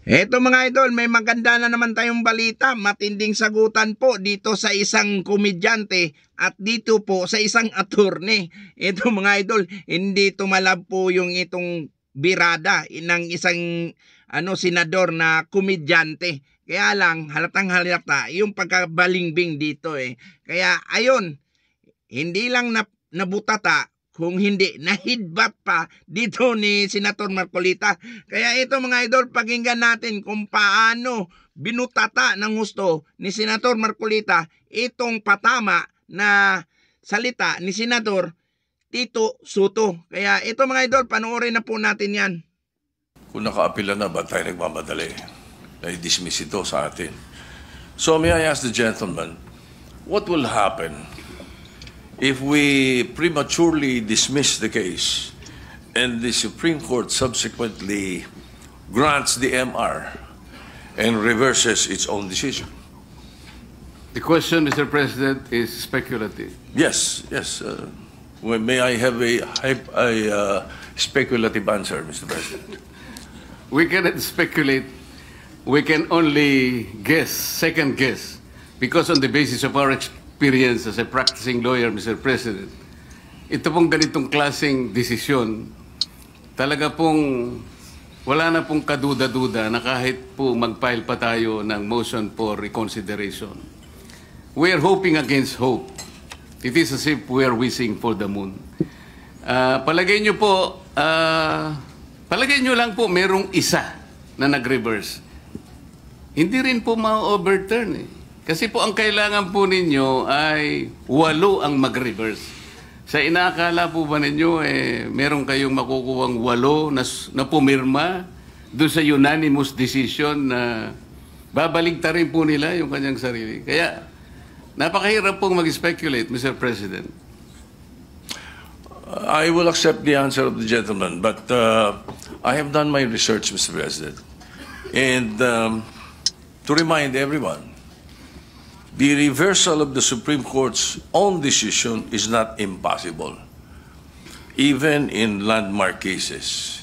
Eto mga idol, may maganda na naman tayong balita. Matinding sagutan po dito sa isang komedyante at dito po sa isang attorney. Ito mga idol, hindi tumalab po yung itong birada ng isang senador na komedyante. Kaya lang, halatang halata yung pagkabalingbing dito eh. Kaya ayun, hindi lang nabutata, kung hindi, nahidbat pa dito ni Senator Marcolita. Kaya ito mga idol, pakinggan natin kung paano binutata ng gusto ni Senator Marcolita itong patama na salita ni Senador Tito Soto. Kaya ito mga idol, panoorin na po natin yan. Kung nakaapila na, ba't tayo nagmamadali? Na-dismiss ito sa atin. So may I ask the gentleman, what will happen if we prematurely dismiss the case and the Supreme Court subsequently grants the MR and reverses its own decision? The question, Mr. President, is speculative. Yes, yes. May I have a speculative answer, Mr. President? We cannot speculate. We can only guess, second guess, because on the basis of our experience as a practicing lawyer, Mr. President, ito pong ganitong klaseng desisyon, talaga pong wala na pong kaduda-duda na kahit po mag-file pa tayo ng motion for reconsideration. We are hoping against hope. It is as if we are wishing for the moon. Palagay nyo po, palagay nyo lang po merong isa na nag-reverse. Hindi rin po ma-overturn eh. Kasi po ang kailangan po ninyo ay 8 ang mag-reverse. Sa inaakala po ba ninyo, meron kayong makukuhang 8 na pumirma doon sa unanimous decision na babaligtarin po nila yung kanyang sarili. Kaya napakahirap pong mag-speculate, Mr. President. I will accept the answer of the gentleman, but I have done my research, Mr. President. And to remind everyone, the reversal of the Supreme Court's own decision is not impossible, even in landmark cases.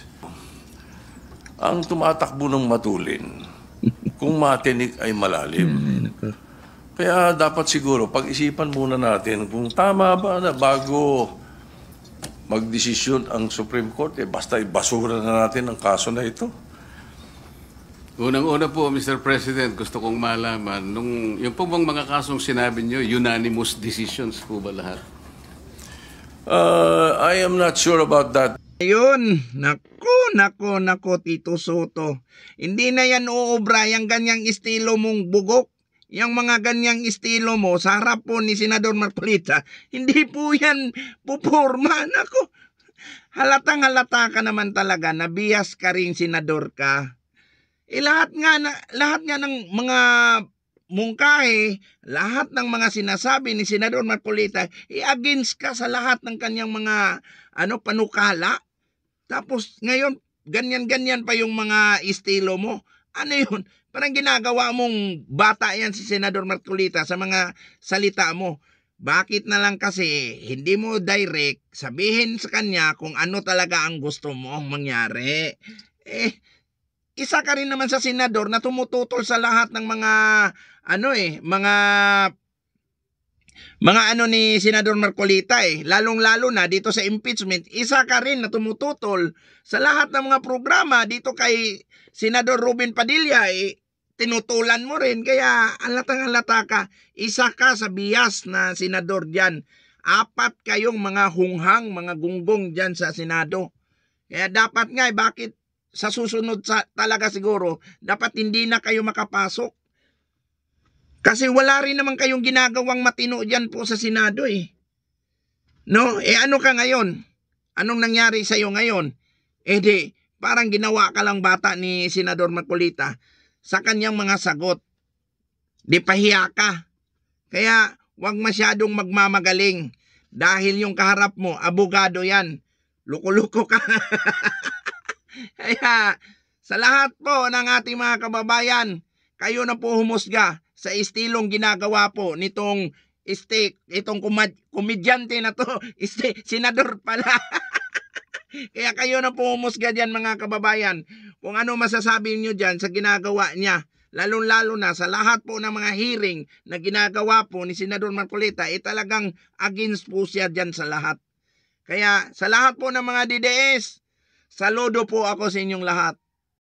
Ang tumatakbo ng matulin, kung matinik ay malalim. Kaya dapat siguro pag-isipan muna natin kung tama ba na bago magdesisyon ang Supreme Court, basta ibasura na natin ang kaso na ito. Unang-una po, Mr. President, gusto kong malaman, yung po bang mga kasong sinabi nyo, unanimous decisions po ba lahat? I am not sure about that. Ayun, nako, Tito Soto. Hindi na yan uubra, yung ganyang estilo mong bugok. Yung mga ganyang estilo mo sa harap po ni Senador Marcolita, hindi po yan pupurma. Nako, halatang halata ka naman talaga na bias ka rin senador ka. Lahat nga ng mga mungkahi, lahat ng mga sinasabi ni Senador Marcolita, against ka sa lahat ng kanyang mga panukala. Tapos ngayon, ganyan-ganyan pa yung mga estilo mo. Ano yun? Parang ginagawa mong bata yan si Senador Marcolita sa mga salita mo. Bakit na lang kasi hindi mo direct sabihin sa kanya kung ano talaga ang gusto mong mangyari? Isa ka rin naman sa senador na tumututol sa lahat ng mga ni Senador Marcolita lalong-lalo na dito sa impeachment. Isa ka rin na tumututol sa lahat ng mga programa dito kay Senador Ruben Padilla. Tinutulan mo rin, kaya halatang-halata ka. Isa ka sa bias na senador diyan. 4 kayong mga hunghang, mga gunggong diyan sa Senado. Kaya dapat nga bakit sa susunod talaga siguro, dapat hindi na kayo makapasok. Kasi wala rin naman kayong ginagawang matino dyan po sa Senado No? Ano ka ngayon? Anong nangyari sa'yo ngayon? Parang ginawa ka lang bata ni Senador Marcolita sa kanyang mga sagot. Pahiya ka. Kaya wag masyadong magmamagaling dahil yung kaharap mo, abogado yan. Luko-luko ka. Kaya sa lahat po ng ating mga kababayan, kayo na po humusga sa estilong ginagawa po nitong itong komedyante na to, senador pala. Kaya kayo na po humusga dyan mga kababayan kung ano masasabi nyo dyan sa ginagawa niya. Lalo-lalo na sa lahat po ng mga hearing na ginagawa po ni Senador Marcolita, talagang against po siya dyan sa lahat. Kaya sa lahat po ng mga DDS, saludo po ako sa inyong lahat.